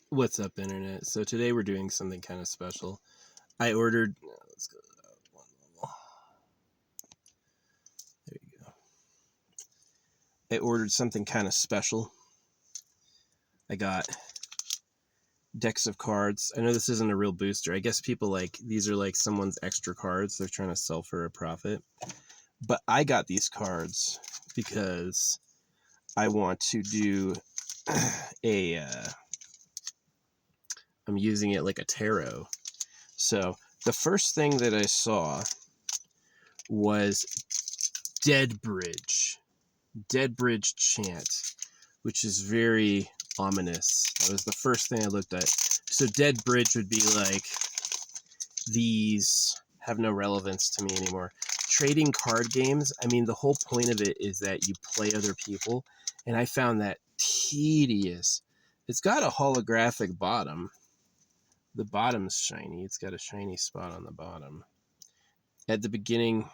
What's up, internet? So today we're doing something kind of special. I ordered. Let's go one level. There you go. I ordered something kind of special. I got decks of cards. I know this isn't a real booster. I guess people like these are like someone's extra cards they're trying to sell for a profit. But I got these cards because I want to do a. I'm using it like a tarot. So the first thing that I saw was Dead Bridge chant, which is very ominous. That was the first thing I looked at. So Dead Bridge would be like, these have no relevance to me anymore. Trading card games, I mean, the whole point of it is that you play other people, and I found that tedious. It's got a holographic bottom. The bottom's shiny. It's got a shiny spot on the bottom. At the beginning,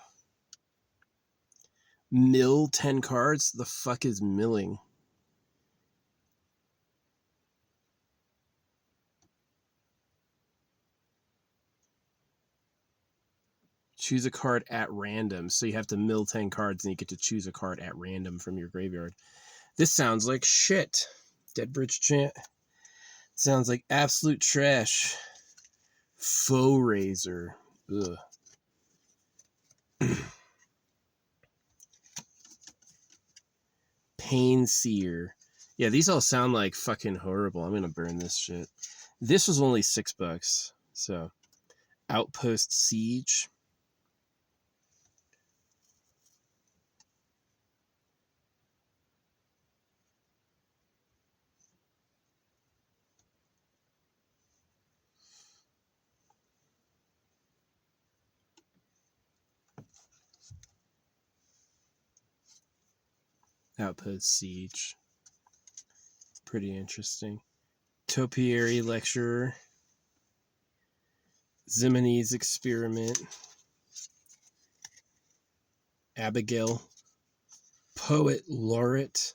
mill 10 cards? The fuck is milling? Choose a card at random. So you have to mill 10 cards and you get to choose a card at random from your graveyard. This sounds like shit. Dead Bridge chant. Sounds like absolute trash. Foe Razor. Ugh. Pain Seer. Yeah, these all sound like fucking horrible. I'm gonna burn this shit. This was only $6. So, Outpost Siege. Outpost Siege. Pretty interesting. Topiary Lecturer. Ziminy's Experiment. Abigail. Poet Laureate.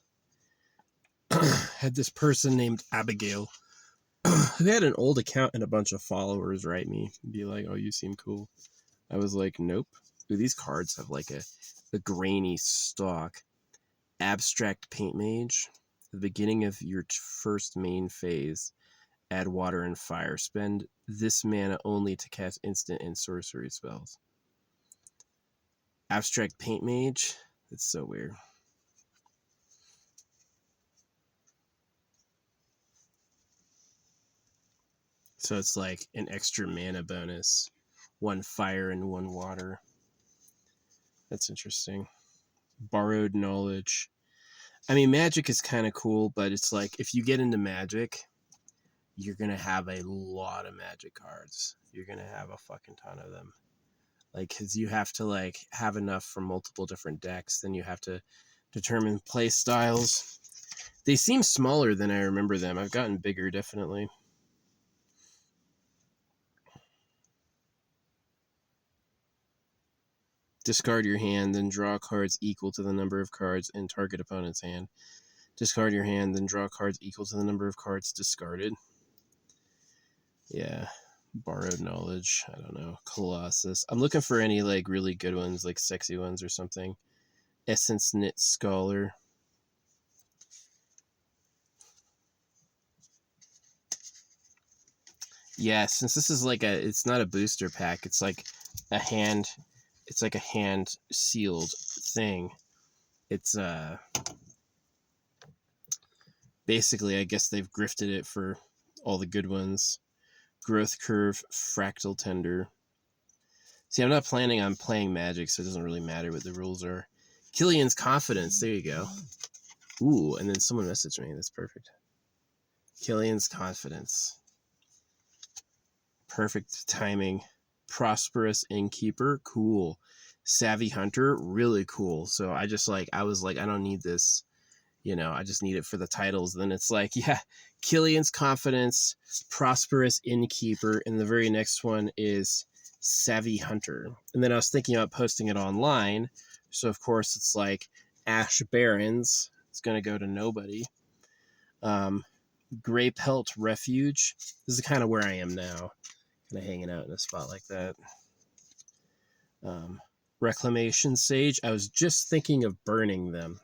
Had this person named Abigail who had an old account and a bunch of followers write me and be like, oh, you seem cool. I was like, nope. Ooh, these cards have like a grainy stalk. Abstract Paint Mage. At the beginning of your first main phase, add water and fire. Spend this mana only to cast instant and sorcery spells. Abstract Paint Mage? That's so weird. So it's like an extra mana bonus. 1 fire and 1 water. That's interesting. Borrowed Knowledge. I mean, Magic is kind of cool, but it's like if you get into Magic, you're going to have a lot of Magic cards. You're going to have a fucking ton of them. Like, because you have to like have enough for multiple different decks. Then you have to determine play styles. They seem smaller than I remember them. I've gotten bigger, definitely. Discard your hand, then draw cards equal to the number of cards in target opponent's hand. Discard your hand, then draw cards equal to the number of cards discarded. Yeah. Borrowed Knowledge. I don't know. Colossus. I'm looking for any like really good ones, like sexy ones or something. Essence Knit Scholar. Yeah, since this is like it's not a booster pack, it's like a hand sealed thing. It's basically I guess they've grifted it for all the good ones. Growth Curve, Fractal Tender. See, I'm not planning on playing Magic, so it doesn't really matter what the rules are. Killian's Confidence, there you go. Ooh, and then someone messaged me, that's perfect. Killian's Confidence. Perfect timing. Prosperous Innkeeper, cool. Savvy Hunter, really cool. So I was like, I don't need this. I just need it for the titles. Then it's like, yeah, Killian's Confidence, Prosperous Innkeeper, and the very next one is Savvy Hunter. And then I was thinking about posting it online. So, of course, it's like Ash Barrens. It's going to go to nobody. Gray Pelt Refuge. This is kind of where I am now, kind of hanging out in a spot like that. Reclamation Sage. I was just thinking of burning them.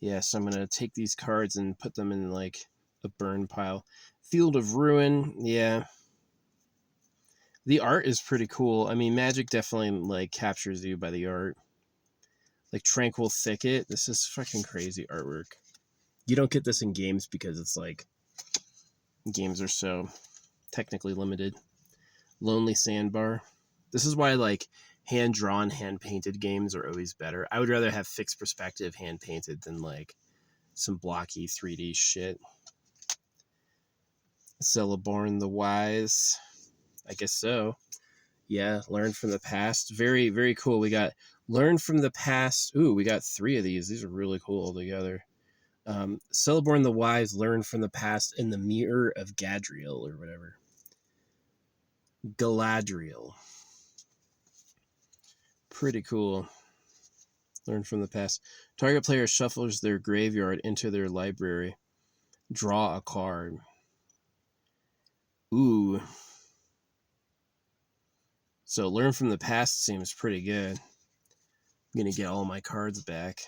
Yeah, so I'm going to take these cards and put them in like a burn pile. Field of Ruin. Yeah. The art is pretty cool. I mean, Magic definitely like captures you by the art. Like Tranquil Thicket. This is fucking crazy artwork. You don't get this in games because it's like games are so technically limited. Lonely Sandbar. This is why like hand-drawn, hand-painted games are always better. I would rather have fixed perspective hand-painted than like some blocky 3D shit. Celeborn the Wise. I guess so. Yeah, learn from the past. Very, very cool. We got learn from the past. Ooh, we got 3 of these. These are really cool together. Celeborn the Wise, learn from the past, in the Mirror of Gadriel or whatever. Galadriel. Pretty cool. Learn from the past. Target player shuffles their graveyard into their library. Draw a card. Ooh. So learn from the past seems pretty good. I'm going to get all my cards back.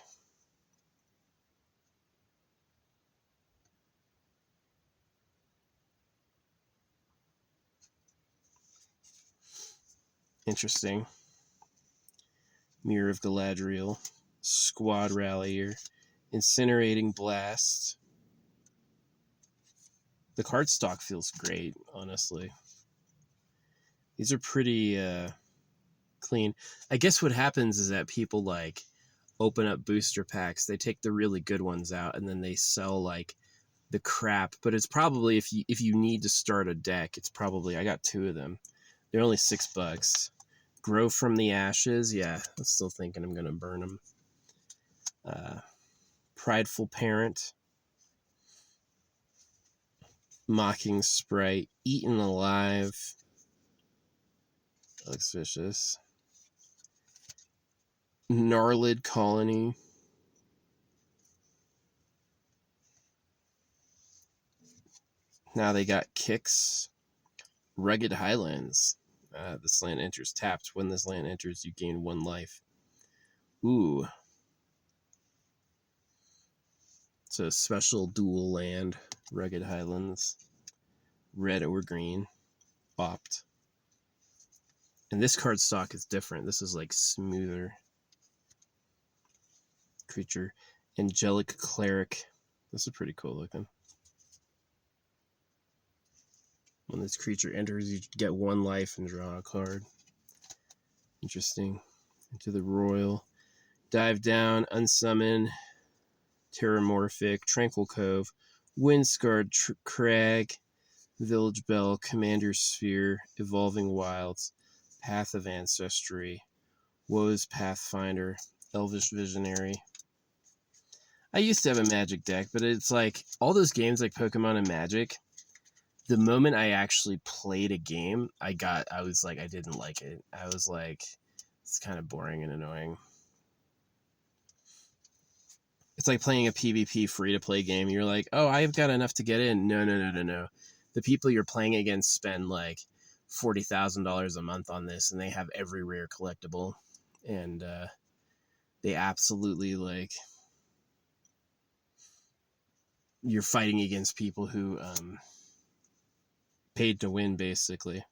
Interesting. Mirror of Galadriel. Squad Rallier. Incinerating Blast. The card stock feels great, honestly. These are pretty clean. I guess what happens is that people like open up booster packs. They take the really good ones out and then they sell like the crap. But it's probably if you need to start a deck, it's probably, I got 2 of them. They're only $6. Grow from the Ashes. Yeah, I'm still thinking I'm gonna burn them. Prideful Parent. Mocking Sprite. Eaten Alive. That looks vicious. Gnarlid Colony. Now they got Kicks. Rugged Highlands. This land enters tapped. When this land enters, you gain 1 life. Ooh. It's a special dual land. Rugged Highlands. Red or green. Opt. And this card stock is different. This is like smoother. Creature. Angelic Cleric. This is pretty cool looking. When this creature enters, you get 1 life and draw a card. Interesting. Into the Royal. Dive down, unsummon. Terramorphic. Tranquil Cove. Windscarred Crag. Village Bell. Commander Sphere. Evolving Wilds. Path of Ancestry. Woe's Pathfinder. Elvish Visionary. I used to have a Magic deck, but it's like all those games like Pokemon and Magic, the moment I actually played a game, I was like, I didn't like it. I was like, it's kind of boring and annoying. It's like playing a PvP free-to-play game. You're like, oh, I've got enough to get in. No. The people you're playing against spend like $40,000 a month on this, and they have every rare collectible. And they absolutely like... You're fighting against people who paid to win, basically.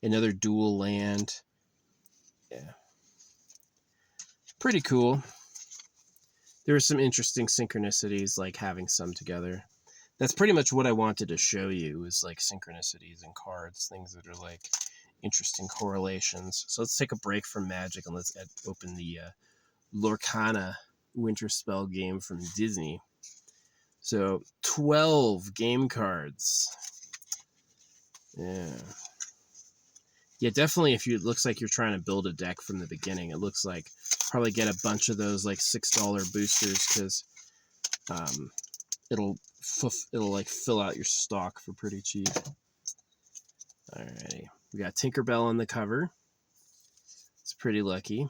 Another dual land. Yeah. Pretty cool. There were some interesting synchronicities, like having some together. That's pretty much what I wanted to show you, is like synchronicities in cards, things that are like interesting correlations. So let's take a break from Magic and let's open the Lorcana Winter Spell game from Disney. So 12 game cards. Yeah, definitely if it looks like you're trying to build a deck from the beginning, it looks like probably get a bunch of those like $6 boosters, because it'll like fill out your stock for pretty cheap. Alrighty, we got Tinkerbell on the cover. It's pretty lucky.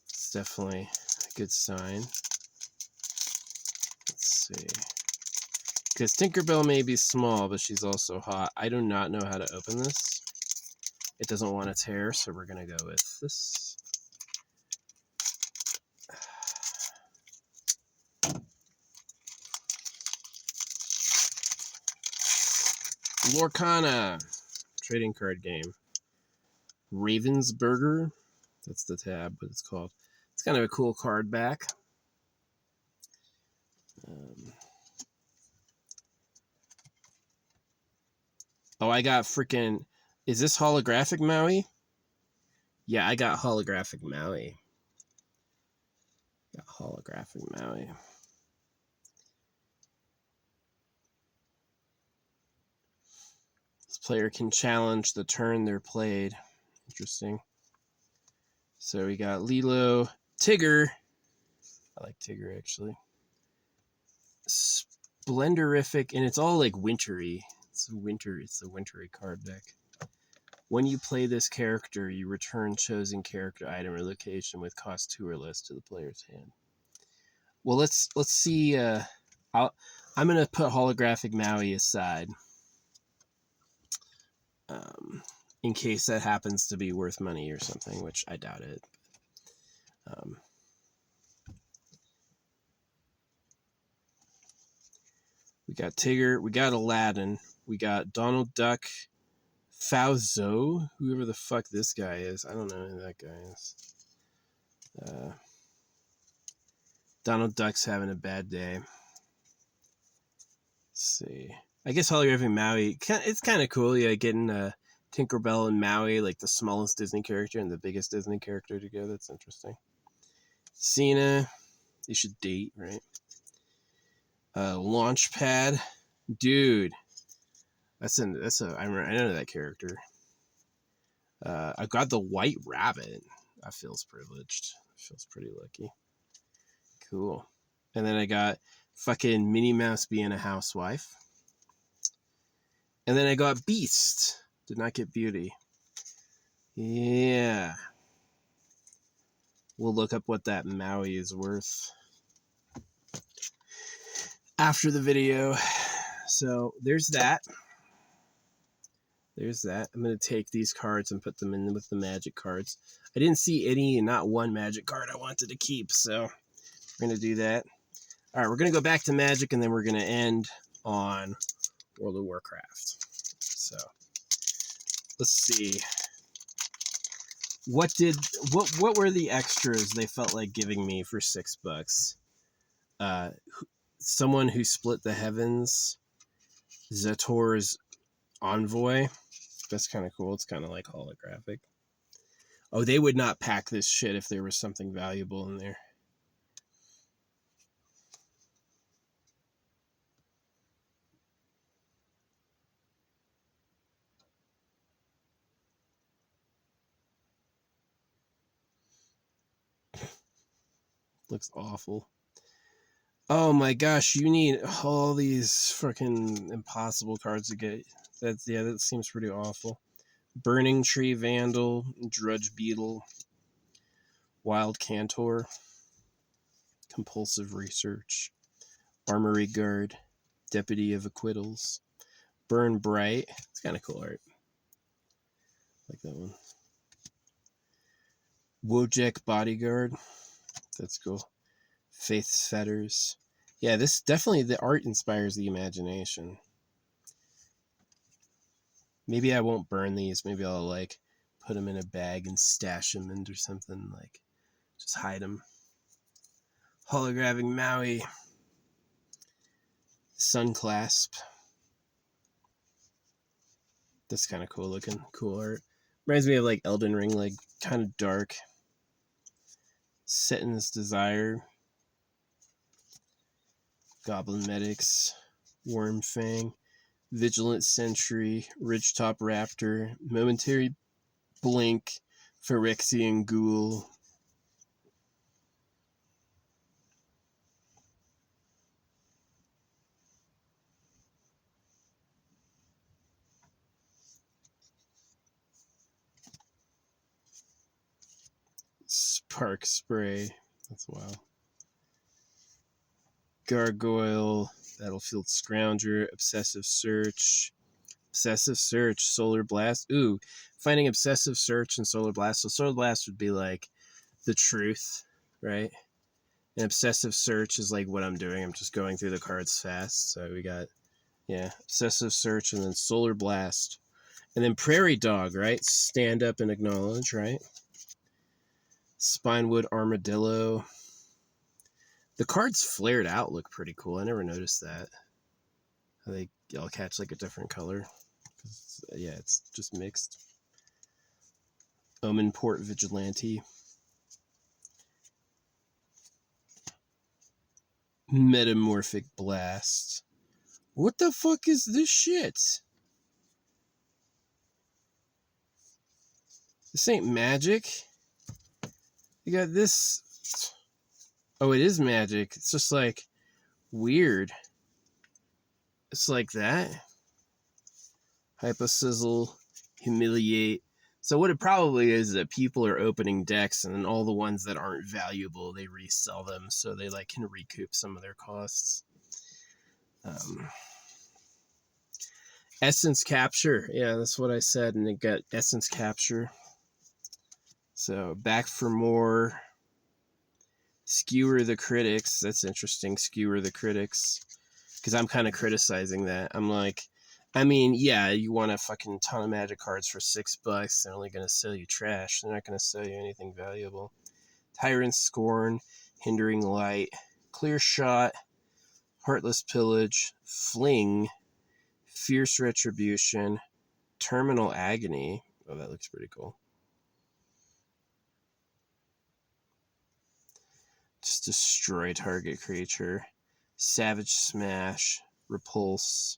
It's definitely a good sign. Let's see. Because Tinkerbell may be small, but she's also hot. I do not know how to open this. It doesn't want to tear, so we're going to go with this. Lorcana. Trading card game. Ravensburger. That's the tab, what it's called. It's kind of a cool card back. Oh, I got freaking... Is this holographic Maui? Yeah, I got holographic Maui. Got holographic Maui. This player can challenge the turn they're played. Interesting. So we got Lilo, Tigger. I like Tigger, actually. Splendorific, and it's all like wintry. It's a wintry card deck. When you play this character, you return chosen character item or location with cost 2 or less to the player's hand. Well, let's see. I'm gonna put holographic Maui aside, in case that happens to be worth money or something, which I doubt it. We got Tigger, we got Aladdin, we got Donald Duck, Fauzo, whoever the fuck this guy is. I don't know who that guy is. Donald Duck's having a bad day. Let's see. I guess holographic Maui, it's kind of cool, yeah, getting Tinkerbell and Maui, like the smallest Disney character and the biggest Disney character together. That's interesting. Cena, you should date, right? Launchpad, dude. I know that character. I got the White Rabbit. That feels privileged. Feels pretty lucky. Cool. And then I got fucking Minnie Mouse being a housewife. And then I got Beast. Did not get Beauty. Yeah. We'll look up what that Maui is worth after the video. So there's that. There's that. I'm going to take these cards and put them in with the magic cards. I didn't see any, not one magic card I wanted to keep, so we're going to do that. All right, we're going to go back to Magic, and then we're going to end on World of Warcraft. So let's see. What were the extras they felt like giving me for $6? Someone Who Split the Heavens, Zator's Envoy. That's kind of cool. It's kind of like holographic. Oh, they would not pack this shit if there was something valuable in there. Looks awful. Oh my gosh, you need all these freaking impossible cards to get. That seems pretty awful. Burning Tree Vandal, Drudge Beetle, Wild Cantor, Compulsive Research, Armory Guard, Deputy of Acquittals, Burn Bright. It's kind of cool art. Like that one. Wojek Bodyguard. That's cool. Faith's Fetters. Yeah, this definitely, the art inspires the imagination. Maybe I won't burn these. Maybe I'll like put them in a bag and stash them into something, like just hide them. Holographic Maui. Sunclasp. That's kind of cool looking. Cool art. Reminds me of like Elden Ring, like kind of dark. Setton's Desire. Goblin Medics. Wormfang. Vigilant Sentry. Ridgetop Raptor. Momentary Blink. Phyrexian Ghoul. Spark Spray. That's wild. Gargoyle. Battlefield Scrounger, Obsessive Search. Obsessive Search, Solar Blast. Ooh, finding Obsessive Search and Solar Blast. So Solar Blast would be like the truth, right? And Obsessive Search is like what I'm doing. I'm just going through the cards fast. So we got, yeah, Obsessive Search and then Solar Blast. And then Prairie Dog, right? Stand up and acknowledge, right? Spinewood Armadillo. The cards flared out look pretty cool. I never noticed that. How they all catch like a different color. Yeah, it's just mixed. Omenport Vigilante. Metamorphic Blast. What the fuck is this shit? This ain't magic. You got this. Oh, it is magic. It's just like weird. It's like that. Hyposizzle, Humiliate. So what it probably is that people are opening decks, and then all the ones that aren't valuable, they resell them, so they like can recoup some of their costs. Essence Capture. Yeah, that's what I said, and it got Essence Capture. So back for more. Skewer the Critics. That's interesting. Skewer the Critics. Because I'm kind of criticizing that. I'm like, I mean, yeah, you want a fucking ton of Magic cards for $6. They're only going to sell you trash. They're not going to sell you anything valuable. Tyrant Scorn, Hindering Light, Clear Shot, Heartless Pillage, Fling, Fierce Retribution, Terminal Agony. Oh, that looks pretty cool. Just destroy target creature. Savage Smash, Repulse,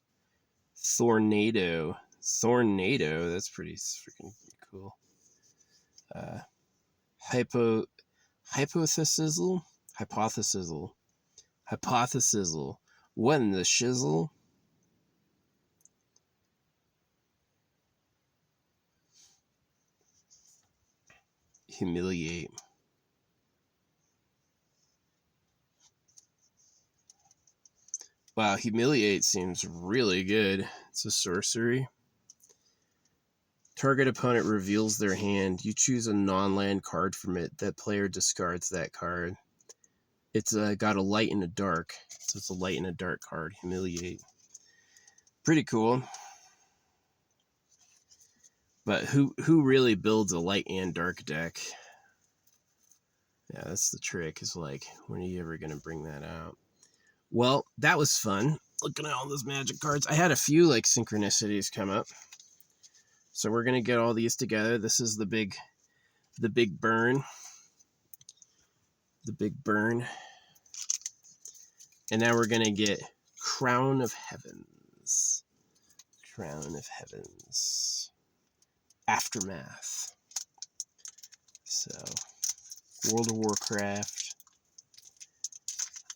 Thornado. Thornado, that's pretty freaking cool. Hypothesizzle? Hypothesizzle. What in the shizzle? Humiliate. Wow, Humiliate seems really good. It's a sorcery. Target opponent reveals their hand. You choose a non-land card from it. That player discards that card. It's got a light and a dark. So it's a light and a dark card. Humiliate. Pretty cool. But who really builds a light and dark deck? Yeah, that's the trick. Is like, when are you ever going to bring that out? Well, that was fun. Looking at all those Magic cards. I had a few like synchronicities come up. So we're going to get all these together. This is the big burn. The big burn. And now we're going to get Crown of Heavens. Crown of Heavens. Aftermath. So, World of Warcraft.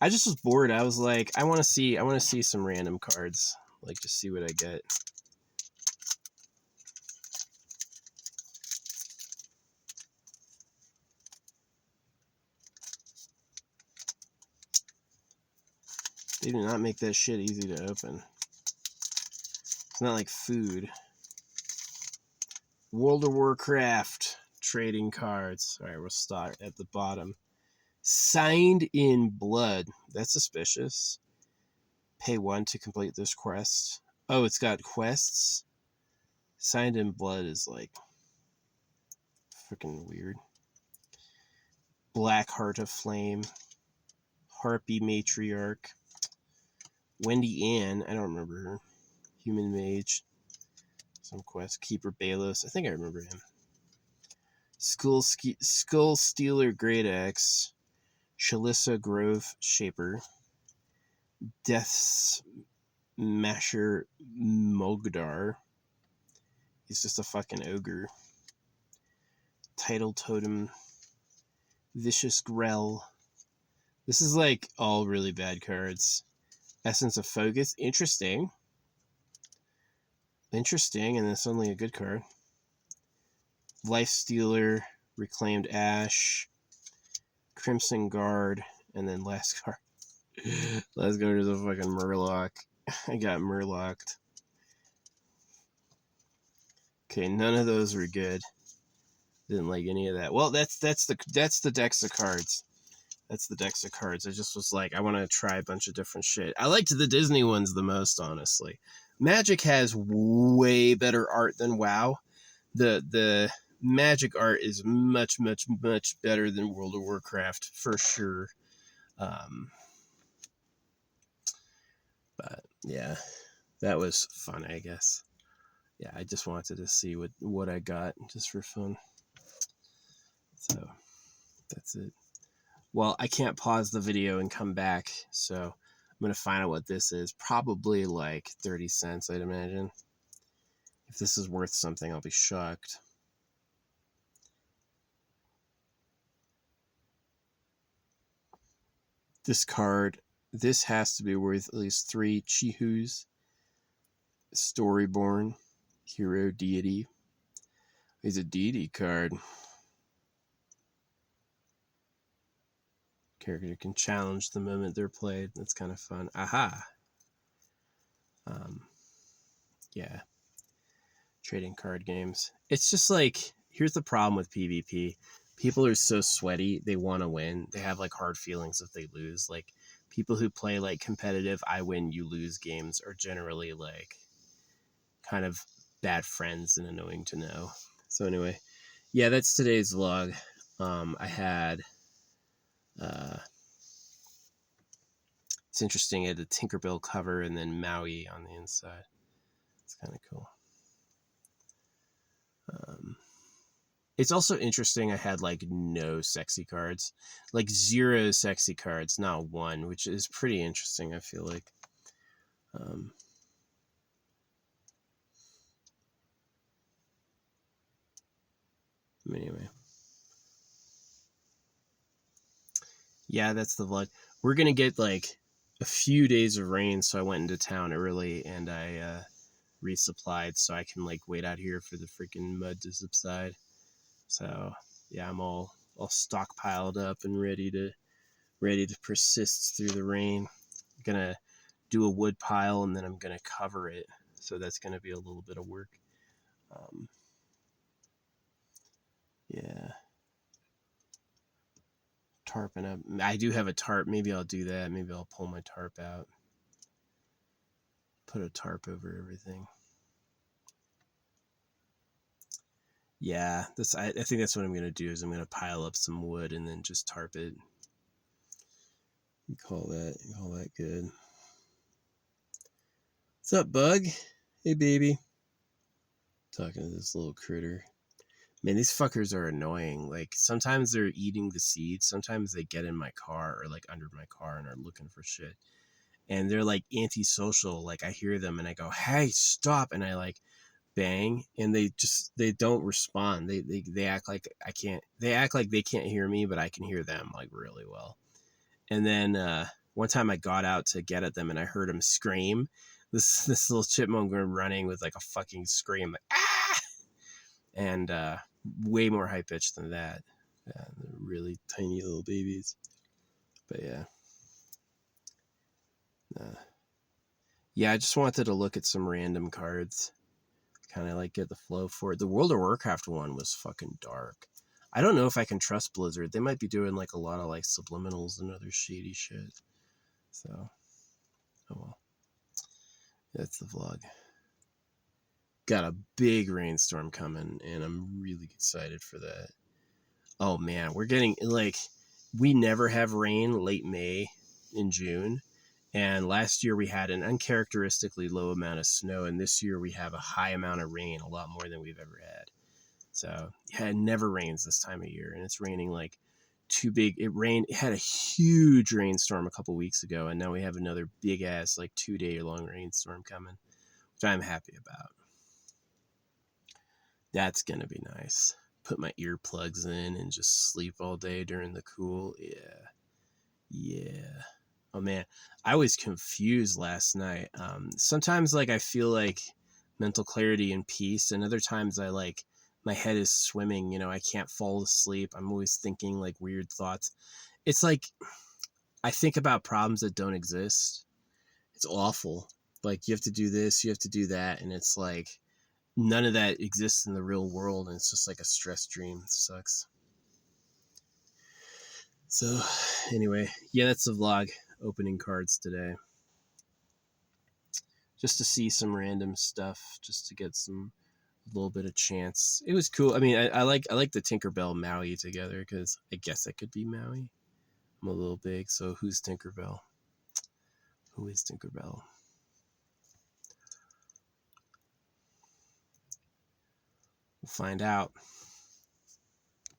I just was bored. I was like, I want to see some random cards. Like, just see what I get. They do not make that shit easy to open. It's not like food. World of Warcraft trading cards. All right, we'll start at the bottom. Signed in Blood. That's suspicious. Pay 1 to complete this quest. Oh, it's got quests. Signed in Blood is like freaking weird. Black Heart of Flame. Harpy Matriarch. Wendy Ann. I don't remember her. Human Mage. Some quest. Keeper Balos. I think I remember him. Skull Stealer Great Axe. Shalissa Grove Shaper. Death's Masher Mogdar. He's just a fucking ogre. Tidal Totem. Vicious Grell. This is like all really bad cards. Essence of Focus. Interesting. Interesting, and it's only a good card. Life Stealer. Reclaimed Ash. Crimson Guard. And then last card. Let's go to the fucking Murloc. I got Murlocked. Okay, none of those were good. Didn't like any of that. Well, that's the decks of cards. That's the decks of cards. I just was like, I want to try a bunch of different shit. I liked the Disney ones the most, honestly. Magic has way better art than WoW. The Magic art is much better than World of Warcraft for sure. But yeah, that was fun, I guess. Yeah, I just wanted to see what I got just for fun. So that's it. Well, I can't pause the video and come back, so I'm going to find out what this is. Probably like 30 cents, I'd imagine. If this is worth something, I'll be shocked. This card, this has to be worth at least 3 Chihus. Storyborn, Hero Deity. He's a deity card. Character can challenge the moment they're played. That's kind of fun. Aha! Yeah. Trading card games. It's just like, here's the problem with PvP. People are so sweaty, they want to win. They have like hard feelings if they lose. Like people who play like competitive, I win, you lose games are generally like kind of bad friends and annoying to know. So anyway, yeah, that's today's vlog. I had it's interesting. It had a Tinkerbell cover and then Maui on the inside. It's kind of cool. It's also interesting. I had like no sexy cards, like 0 sexy cards, not one, which is pretty interesting. I feel like. Anyway, yeah, that's the vlog. We're gonna get like a few days of rain, so I went into town early and I resupplied so I can like wait out here for the freaking mud to subside. So yeah, I'm all stockpiled up and ready to persist through the rain. I'm gonna do a wood pile and then I'm gonna cover it. So that's gonna be a little bit of work. Yeah. Tarping up. I do have a tarp. Maybe I'll do that. Maybe I'll pull my tarp out. Put a tarp over everything. Yeah, I think that's what I'm gonna do. Is I'm gonna pile up some wood and then just tarp it. You call that good. What's up, bug? Hey, baby. Talking to this little critter. Man, these fuckers are annoying. Like sometimes they're eating the seeds. Sometimes they get in my car or like under my car and are looking for shit. And they're like antisocial. Like I hear them and I go, "Hey, stop!" And I like bang, and they don't respond. They act like I can't. They act like they can't hear me, but I can hear them like really well. And then one time I got out to get at them and I heard them scream. This little chipmunk were running with like a fucking scream, like ah, and way more high pitched than that. Yeah, they're really tiny little babies. But yeah, I just wanted to look at some random cards, kind of like get the flow for it. The World of Warcraft one was fucking dark. I don't know if I can trust Blizzard. They might be doing like a lot of like subliminals and other shady shit. So, oh well. That's the vlog. Got a big rainstorm coming, and I'm really excited for that. Oh man, we're getting like, we never have rain late May in June. And last year we had an uncharacteristically low amount of snow, and this year we have a high amount of rain, a lot more than we've ever had. So yeah, it never rains this time of year, and it's raining like too big. It had a huge rainstorm a couple weeks ago, and now we have another big ass like 2-day long rainstorm coming, which I'm happy about. That's gonna be nice. Put my earplugs in and just sleep all day during the cool. Yeah. Oh man, I was confused last night. Sometimes like I feel like mental clarity and peace, and other times I like my head is swimming. I can't fall asleep. I'm always thinking like weird thoughts. It's like I think about problems that don't exist. It's awful. Like, you have to do this, you have to do that, and it's like none of that exists in the real world, and it's just like a stress dream. It sucks. So anyway, yeah, that's the vlog. Opening cards today, just to see some random stuff, just to get some a little bit of chance. It was cool. I mean, I like the Tinkerbell Maui together, because I guess I could be Maui. I'm a little big, so who's Tinkerbell? Who is Tinkerbell? We'll find out.